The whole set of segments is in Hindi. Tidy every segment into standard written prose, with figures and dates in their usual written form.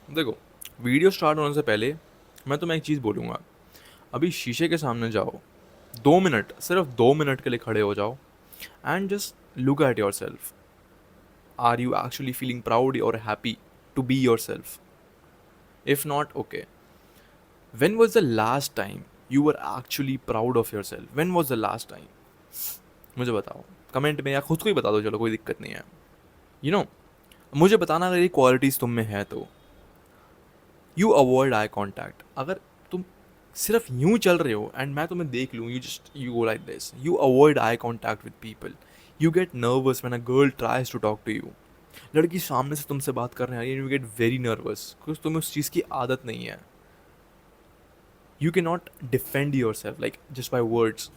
देखो, वीडियो स्टार्ट होने से पहले मैं तुम्हें एक चीज़ बोलूँगा। अभी शीशे के सामने जाओ, 2 मिनट, सिर्फ 2 मिनट के लिए खड़े हो जाओ and just look at yourself. Are you actually feeling proud और happy to be yourself? If not, okay, when was the last time you were actually proud of yourself? When was the last time? मुझे बताओ कमेंट में, या खुद को ही बता दो, चलो कोई दिक्कत नहीं है। यू नो, मुझे बताना अगर ये क्वालिटीज़ तुम में है तो। You avoid eye contact. अगर तुम सिर्फ यूं चल रहे हो एंड मैं तुम्हें देख लूँ, you go like this, you avoid eye contact with people. You get nervous when a girl tries to talk to you. लड़की सामने से तुमसे बात करने आ रही है, you get very nervous because तुम्हें उस चीज़ की आदत नहीं है। You can not defend yourself like just by words.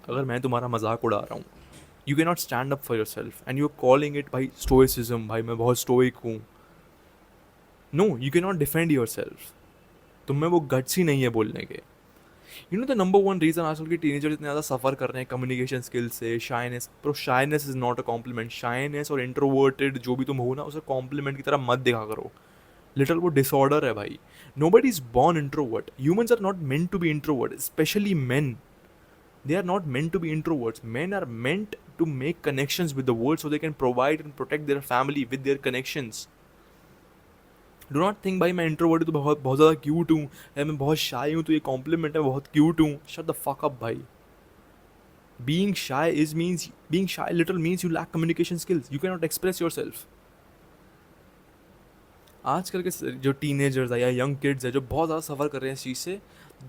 अगर मैं तुम्हारा मजाक उड़ा रहा हूँ, you can not stand up for your self and you are calling it भाई स्टोइसिज्म, भाई मैं बहुत स्टोइक हूँ। No, you can not defend yourself. तुम में वो गट्स ही नहीं है बोलने के। You know the number one reason आजकल के टीनेजर इतने ज़्यादा सफ़र कर रहे हैं कम्युनिकेशन स्किल से, shyness. Pro shyness is not a compliment. Shyness और इंट्रोवर्टेड जो भी तुम हो ना, उसे कॉम्प्लीमेंट की तरह मत देखा करो। लिटल वो डिसऑर्डर है भाई। Nobody is born introvert. Humans are not meant to be introvert, specially men. They are not meant to be introverts. Men are meant to make connections with the world so they can provide and protect their family with their connections. Do not think भाई मैं इंट्रोवर्ट हूँ तो बहुत बहुत ज़्यादा क्यूट हूँ, या मैं बहुत शाई हूँ तो ये कॉम्प्लीमेंट है, बहुत क्यूट हूँ। शट द फक अप भाई। Being shy is means, being shy little means you lack communication skills, you can not express yourself. आजकल के जो टीनेजर्स है या यंग किड्स है जो बहुत ज़्यादा सफ़र कर रहे हैं इस चीज़ से,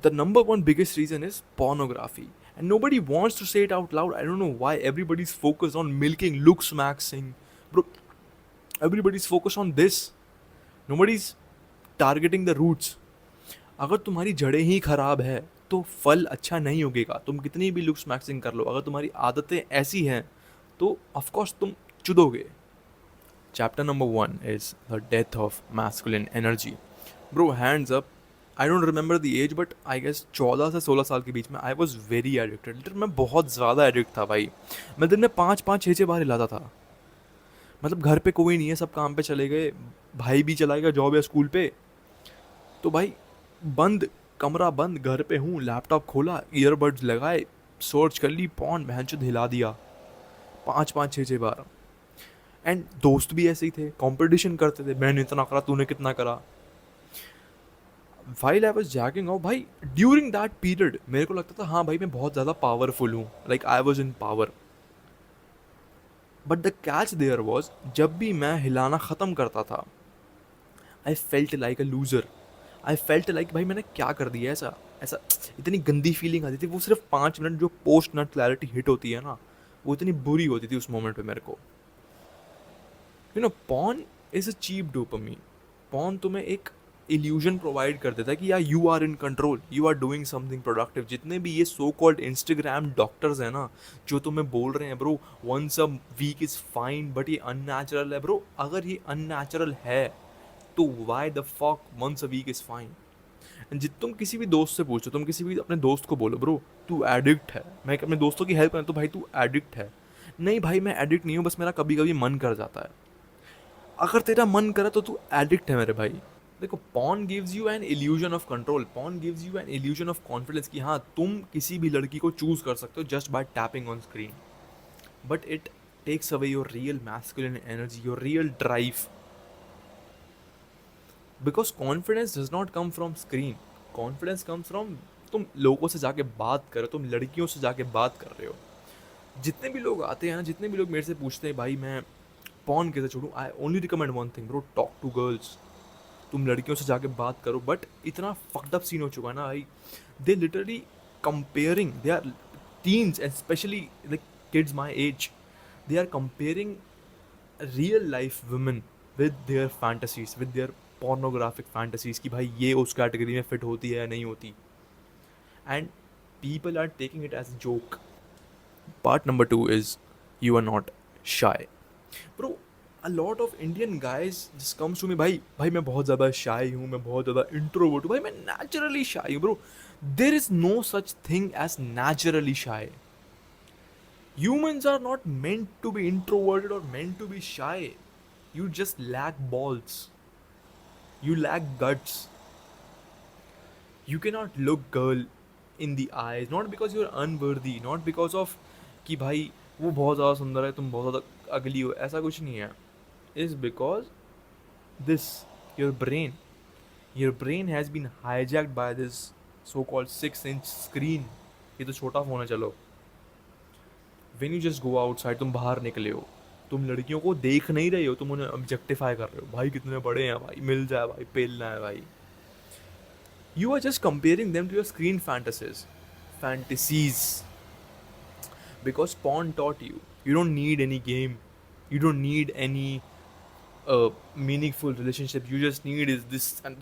the number one biggest reason is pornography. And nobody wants to say it out loud. I don't know why everybody's focused on milking, looks maxing. Bro, everybody's focused on this. Nobody's targeting the roots. अगर तुम्हारी जड़ें ही खराब है तो फल अच्छा नहीं उगेगा। तुम कितनी भी लुक्स मैक्सिंग कर लो, अगर तुम्हारी आदतें ऐसी हैं तो ऑफकोर्स तुम चुदोगे। Chapter number one is the death of masculine energy. Bro hands up, I don't remember the age but I guess 14 से 16 साल के बीच में आई वॉज वेरी एडिक्टेड। लिटर मैं बहुत ज़्यादा एडिक्ट था भाई। मैं दिन में 5 5 6 6 बार हिलाता था। मतलब घर पे कोई नहीं है, सब काम पे चले गए, भाई भी चला गया जॉब या स्कूल पे, तो भाई बंद, कमरा बंद, घर पे हूँ, लैपटॉप खोला, ईयरबड्स लगाए, सर्च कर ली पॉन, बहन चुद हिला दिया 5 5 6 6 बार। एंड दोस्त भी ऐसे ही थे, कंपटीशन करते थे, मैंने इतना करा तूने कितना करा। While I was jacking of भाई, ड्यूरिंग दैट पीरियड मेरे को लगता था हाँ भाई मैं बहुत ज़्यादा पावरफुल हूँ, like I was in power. But the catch there was, जब भी मैं हिलाना ख़त्म करता था, I felt like a loser. I felt like भाई मैंने क्या कर दिया ऐसा ऐसा। इतनी गंदी फीलिंग आती थी। वो सिर्फ 5 मिनट जो पोस्ट नट क्लैरिटी हिट होती है ना, वो इतनी बुरी होती थी उस मोमेंट पे मेरे को। You know porn is a cheap dopamine. Porn तुम्हें एक इल्यूजन प्रोवाइड कर देता है कि यार you are in control, you are doing something productive. जितने भी ये सो कॉल्ड इंस्टाग्राम डॉक्टर्स हैं ना, जो तुम्हें बोल रहे हैं bro once a week is fine, but ये अननेचुरल है। ब्रो अगर ये अननेचुरल है तो why the fuck once a week is fine? जित तुम किसी भी दोस्त से पूछो, तुम किसी भी अपने दोस्त को बोलो ब्रो तू एडिक्ट है, मैं अपने दोस्तों की हेल्प करूँ तो भाई तू एडिक्ट है। नहीं भाई मैं एडिक्ट नहीं हूँ, बस मेरा कभी कभी मन कर जाता है। अगर तेरा मन करे तो तू एडिक्ट है मेरे भाई। देखो porn gives you an illusion of control, porn gives you an illusion of confidence कि हाँ तुम किसी भी लड़की को चूज कर सकते हो just by tapping on screen. But it takes away your real masculine energy, your real drive. Because confidence does not come from screen, confidence comes from तुम लोगों से जाके बात करो, तुम लड़कियों से जाके बात कर रहे हो। जितने भी लोग आते हैं ना, जितने भी लोग मेरे से पूछते हैं भाई मैं पॉन कैसे छोड़ूं, I only recommend one thing bro, talk to girls. तुम लड़कियों से जाके बात करो। बट इतना फक्ड अप सीन हो चुका है ना भाई, they literally comparing, they are teens and specially like kids my age, they are comparing real life women with their fantasies, with their pornographic fantasies कि भाई ये उस कैटेगरी में फिट होती है या नहीं होती। And people are taking it as joke. Part number two is you are not shy. Bro a lot of Indian guys just comes to me, भाई मैं बहुत ज़्यादा शाई हूँ, मैं बहुत ज़्यादा इंट्रोवर्ट हूँ, भाई मैं नेचुरली शाई हूँ। Bro there is no such thing as naturally shy. Humans are not meant to be introverted or meant to be shy. You just lack balls. You lack guts. You cannot look girl in the eyes, not because you're unworthy, not because of कि भाई वो बहुत ज़्यादा सुंदर है तुम बहुत ज़्यादा अगली हो, ऐसा कुछ नहीं है. Is because this, your brain has been hijacked by this so-called 6-inch screen. ये तो छोटा फ़ोन है चलो. When you just go outside, तुम बाहर निकले हो, तुम लड़कियों को देख नहीं रहे हो, तुम उन्हें ऑब्जेक्टिफाई कर रहे हो, भाई कितने बड़े हैं भाई, मिल जाए भाई, पेलना है भाई. You are just comparing them to your screen fantasies. Because porn taught you. You don't need any game. You don't need any meaningful relationship. You just need is this and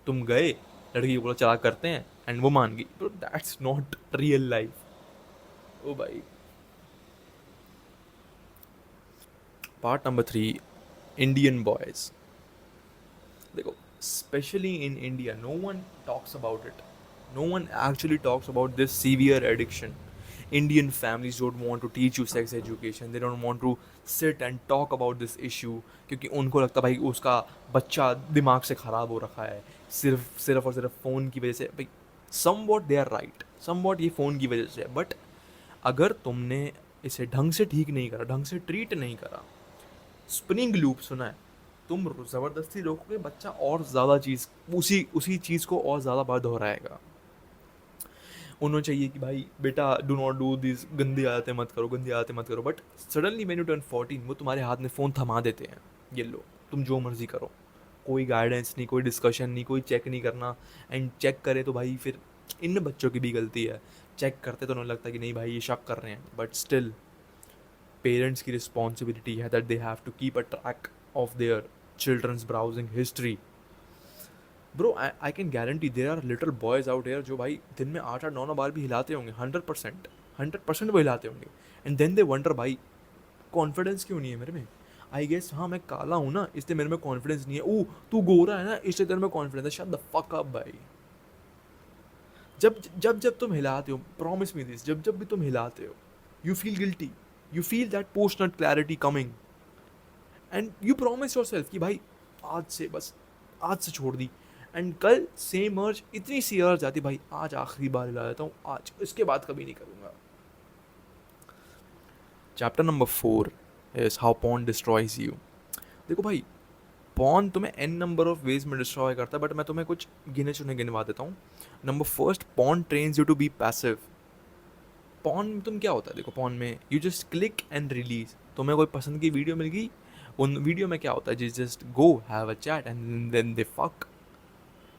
तुम गए लड़की को बोला चला करते हैं एंड वो मान गई. Bro, that's not real life. ओ भाई. Part number 3, Indian boys. देखो, especially in India, no one talks about it. No one actually talks about this severe addiction. Indian families don't want to teach you sex education. They don't want to sit and talk about this issue क्योंकि उनको लगता भाई उसका बच्चा दिमाग से ख़राब हो रखा है सिर्फ और सिर्फ फ़ोन की वजह से. भाई somewhat they are right, somewhat ये फ़ोन की वजह से है. बट अगर तुमने इसे ढंग से ठीक नहीं करा, ढंग से ट्रीट नहीं करा, स्पिनिंग लूप सुना है, तुम ज़बरदस्ती रोकोगे, बच्चा और ज़्यादा चीज़ उसी चीज़ को और ज़्यादा बार दोहराएगा. उन्होंने चाहिए कि भाई बेटा डू नॉट डू दिस, गंदी आदतें मत करो. But suddenly when U turn 14 वो तुम्हारे हाथ में फ़ोन थमा देते हैं, ये लो तुम जो मर्ज़ी करो, कोई गाइडेंस नहीं, कोई डिस्कशन नहीं, कोई चेक नहीं करना. एंड चेक करे तो भाई फिर इन बच्चों की भी गलती है. चेक करते तो उन्हें लगता है कि नहीं भाई ये शक कर रहे हैं, बट स्टिल पेरेंट्स की रिस्पॉन्सिबिलिटी है that they have to keep a track of their childrens browsing history. Bro I can guarantee there are little boys out here जो भाई दिन में 8-9 बार भी हिलाते होंगे. 100% वो हिलाते होंगे. एंड देन दे वंडर भाई कॉन्फिडेंस क्यों नहीं है मेरे में. आई गेस हाँ मैं काला हूँ ना इसलिए मेरे में कॉन्फिडेंस नहीं है. ओ तू गोरा है ना इसलिए तेरे में कॉन्फिडेंस है. शट द फक अप भाई. जब तुम हिलाते हो, प्रॉमिस मी दिस, जब भी तुम हिलाते हो, you feel guilty, you feel that post nut clarity coming and you promise yourself कि भाई आज से छोड़ दी. एंड कल सेम अर्ज इतनी सी अर्ज आती भाई आज आखिरी बार हिला देता हूँ, आज इसके बाद कभी नहीं करूँगा. Chapter number 4 is how porn destroys you. देखो भाई पॉर्न तुम्हें एन नंबर ऑफ वेज में डिस्ट्रॉय करता है, बट मैं तुम्हें कुछ गिने चुने गिनवा देता हूँ. Number first, porn trains you to be passive. Porn में तुम क्या होता है, देखो पॉर्न में you just click and release. तुम्हें कोई पसंद की वीडियो मिल गई, उन वीडियो में क्या होता है, just go have a chat and then they fuck.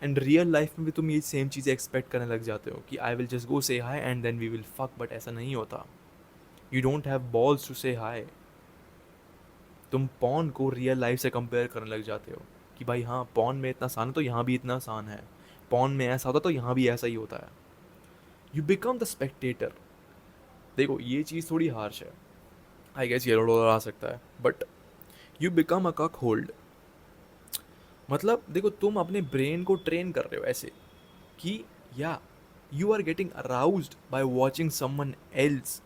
And real life में भी तुम ये सेम चीज़ें एक्सपेक्ट करने लग जाते हो कि I will just go say hi and then we will fuck. But ऐसा नहीं होता. You don't have balls to say hi. तुम पॉर्न को रियल लाइफ से कंपेयर करने लग जाते हो कि भाई हाँ पॉर्न में इतना आसान है तो यहाँ भी इतना आसान है, पॉर्न में ऐसा होता तो यहाँ भी ऐसा ही होता है. You become the Spectator. देखो ये चीज़ थोड़ी हार्श है, आई गेस ये रोड आ सकता है, बट यू बिकम अ कक होल्ड. मतलब देखो तुम अपने ब्रेन को ट्रेन कर रहे हो ऐसे कि या you are getting aroused by watching someone else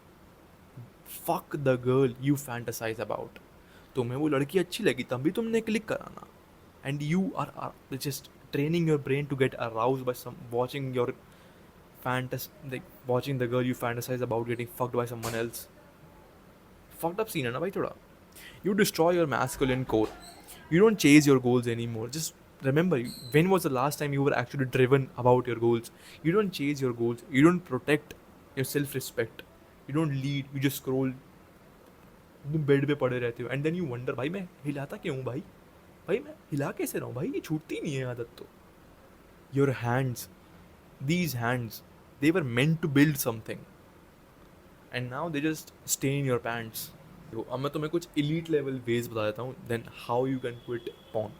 fuck the girl you fantasise about. तुम्हें वो लड़की अच्छी लगी तब भी तुमने क्लिक कराना. And you are just training your brain to get aroused by some watching your watching the girl you fantasize about getting fucked by someone else. Fucked up scene है ना भाई थोड़ा. You destroy your masculine core. You don't chase your goals anymore. Just remember, when was the last time you were actually driven about your goals? You don't chase your goals. You don't protect your self-respect. You don't lead. You just scroll. तुम बेड पे पड़े रहते हो एंड देन यू वंडर भाई मैं हिलाता क्यों हूँ भाई मैं हिला कैसे रहा हूँ भाई, ये छूटती नहीं है आदत तो. Your hands, these hands, they were meant to build something and now they just stay in your pants. तो अब मैं तुम्हें कुछ elite level ways बता देता हूँ then how you can quit porn.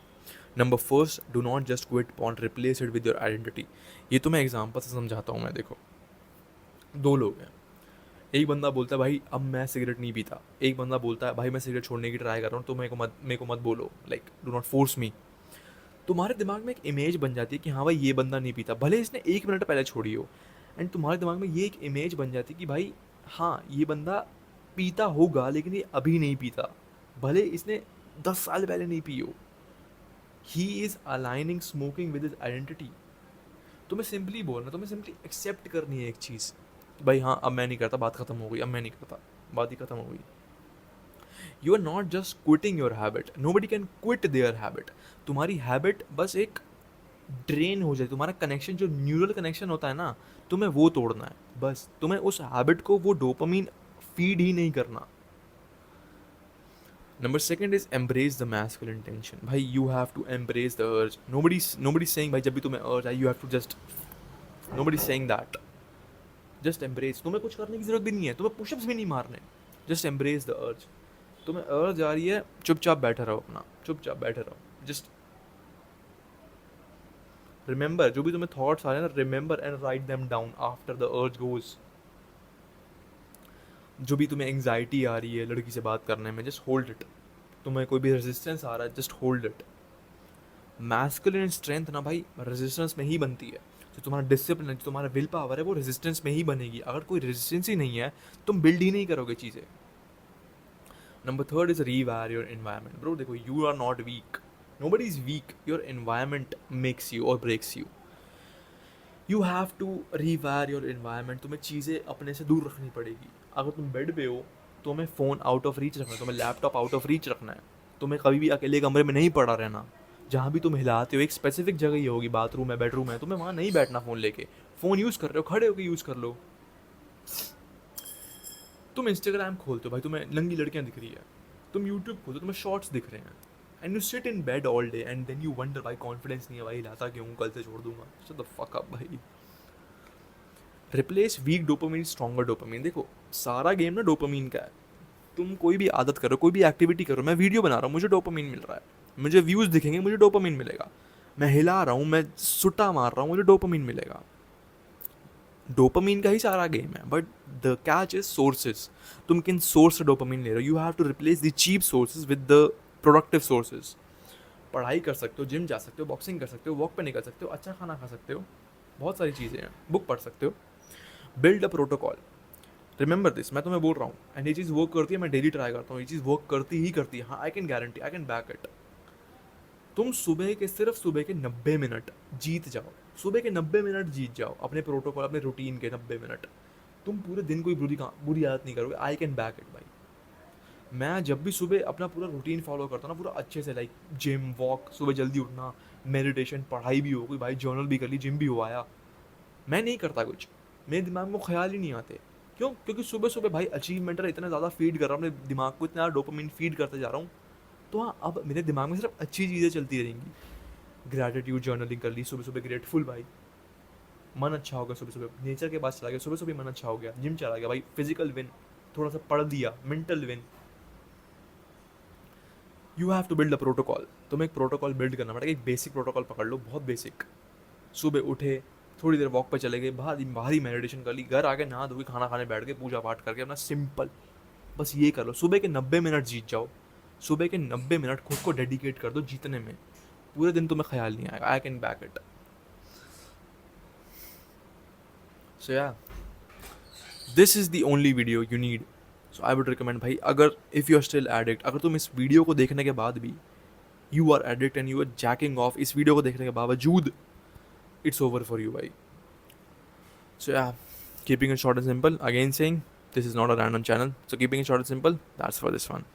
Number first, do not just quit porn, replace it with your identity. ये तुम्हें एग्जाम्पल से समझाता हूँ मैं. देखो दो लोग हैं, एक बंदा बोलता है भाई अब मैं सिगरेट नहीं पीता, एक बंदा बोलता है भाई मैं सिगरेट छोड़ने की ट्राई कर रहा हूँ तो मेरे को मत बोलो, like do not force me. तुम्हारे दिमाग में एक इमेज बन जाती है कि हाँ भाई ये बंदा नहीं पीता, भले इसने 1 मिनट पहले छोड़ी हो. एंड तुम्हारे दिमाग में ये एक इमेज बन जाती है कि भाई हाँ ये बंदा पीता होगा लेकिन ये अभी नहीं पीता, भले इसने 10 साल पहले नहीं पी हो. He is aligning smoking with his identity. तुम्हें सिंपली बोलना, तुम्हें सिंपली एक्सेप्ट करनी है एक चीज़, भाई हाँ अब मैं नहीं करता, बात खत्म हो गई, अब मैं नहीं करता, बात ही खत्म हो गई। You are not just quitting your habit, nobody can quit their habit. तुम्हारी हैबिट बस एक ड्रेन हो जाए, तुम्हारा कनेक्शन जो न्यूरल कनेक्शन होता है ना, तुम्हें वो तोड़ना है बस। तुम्हें उस हैबिट को वो डोपामीन फीड ही नहीं करना। Number second is embrace the masculine tension. भाई you have to embrace the urge. Nobody saying भाई जब भी तुम्हें अर्ज आई you have to just, nobody saying that. Just embrace. तुम्हें कुछ करने की जरूरत भी नहीं है, तुम्हें पुशअप्स भी नहीं मारने, जस्ट एम्ब्रेस द अर्ज। तुम्हें अर्ज आ रही है, चुपचाप बैठे रहो, अपना चुपचाप बैठे रहो। जस्ट रिमेंबर, जो भी तुम्हें थॉट्स आ रहे हैं ना, remember and write them down after the urge goes. जो भी तुम्हें एंग्जाइटी आ रही है लड़की से बात करने में, जस्ट होल्ड इट। तुम्हें कोई भी रेजिस्टेंस आ रहा है, just hold it. Masculine strength ना भाई रेजिस्टेंस में ही बनती है। जो तुम्हारा डिसिप्लिन है, जो तुम्हारा विल पावर है, वो रेजिस्टेंस में ही बनेगी। अगर कोई रेजिस्टेंस ही नहीं है, तुम बिल्ड ही नहीं करोगे चीज़ें। Number third is rewire your environment. Bro देखो, you are not weak, nobody is weak, your environment makes you और breaks you. You have to rewire your environment. तुम्हें चीज़ें अपने से दूर रखनी पड़ेगी। अगर तुम बेड पे हो, तुम्हें फ़ोन आउट ऑफ रीच रखना है, तुम्हें लैपटॉप आउट ऑफ रीच रखना है, तुम्हें कभी भी अकेले कमरे में नहीं पड़ा रहना। जहाँ भी तुम हिलाते हो एक स्पेसिफिक जगह ही होगी, बाथरूम है, बेडरूम है, तुम्हें वहाँ नहीं बैठना फ़ोन लेके। फ़ोन यूज़ कर रहे हो, खड़े होकर यूज़ कर लो। तुम इंस्टाग्राम खोलते हो भाई, तुम्हें नंगी लड़कियाँ दिख रही है। तुम यूट्यूब खोलते हो, तुम्हें शॉर्ट्स दिख रहे हैं। And you sit in bed all day and then you wonder भाई कॉन्फिडेंस नहीं है भाई, हिलाता क्यों, कल से छोड़ दूंगा। शट द फक अप भाई। Replace weak dopamine stronger dopamine. देखो सारा गेम ना डोपामीन का है। तुम कोई भी आदत करो, कोई भी एक्टिविटी करो, मैं वीडियो बना रहा हूँ, मुझे डोपामीन मिल रहा है, मुझे व्यूज़ दिखेंगे, मुझे डोपामीन मिलेगा। मैं हिला रहा हूँ, मैं सुट्टा मार रहा हूँ, मुझे डोपामीन मिलेगा। डोपामीन का ही सारा गेम है, but the catch is sources. तुम किन सोर्स से डोपामीन ले रहे हो। You have to replace the cheap sources with the productive sources. पढ़ाई कर सकते हो, जिम जा सकते हो, बॉक्सिंग कर सकते हो, वॉक पे निकल सकते हो, अच्छा खाना खा सकते हो, बहुत सारी चीज़ें हैं, बुक पढ़ सकते हो। Build a protocol. Remember this, मैं तुम्हें बोल रहा हूँ एंड ये चीज़ वर्क करती है, मैं डेली ट्राई करता हूँ, ये चीज़ वर्क करती ही करती है। हाँ, आई can guarantee, I can back it. तुम सुबह के सिर्फ सुबह के 90 मिनट जीत जाओ, सुबह के 90 मिनट जीत जाओ अपने प्रोटोकॉल, अपने रूटीन के 90 मिनट। तुम पूरे दिन कोई बुरी आदत नहीं करोगे। आई कैन बैक इट भाई। मैं जब भी सुबह अपना पूरा रूटीन फॉलो करता हूँ ना, पूरा अच्छे से, लाइक जिम, वॉक, सुबह जल्दी उठना, मेडिटेशन, पढ़ाई भी हो गई भाई, जर्नल भी कर ली, जिम भी हो आया, मैं नहीं करता कुछ, मेरे दिमाग में ख्याल ही नहीं आते। क्यों? क्योंकि सुबह सुबह भाई अचीवमेंट इतना ज़्यादा फीड कर रहा हूँ अपने दिमाग को, इतना डोपामिन फीड करते जा रहा हूँ। तो हाँ, अब मेरे दिमाग में सिर्फ अच्छी चीज़ें चलती रहेंगी। ग्रैटिट्यूड जर्नलिंग कर ली सुबह सुबह, ग्रेटफुल भाई, मन अच्छा हो गया, सुबह सुबह नेचर के पास चला गया, सुबह सुबह मन अच्छा हो गया, जिम चला गया भाई, फिजिकल विन, थोड़ा सा पढ़ दिया, mental win. You have to build a protocol. तुम्हें एक प्रोटोकॉल बिल्ड करना पड़ेगा, एक बेसिक प्रोटोकॉल पकड़ लो, बहुत बेसिक। सुबह उठे, थोड़ी देर वॉक पे चले गए, बाहर ही मेडिटेशन कर ली, घर आके नहा धो के खाना खाने बैठ गए, पूजा पाठ करके अपना सिंपल, बस ये कर लो। सुबह के 90 मिनट जीत जाओ, सुबह के 90 मिनट खुद को डेडिकेट कर दो जीतने में, पूरे दिन तुम्हें ख्याल नहीं आएगा। I can back it. So yeah, this is the only video you need. So I would recommend भाई, अगर if you are still addict, अगर तुम इस वीडियो को देखने के बाद भी you are addict and you are jacking off, इस वीडियो को देखने के बावजूद, it's over for you, bhai. So yeah, keeping it short and simple. Again saying, this is not a random channel. So keeping it short and simple, that's for this one.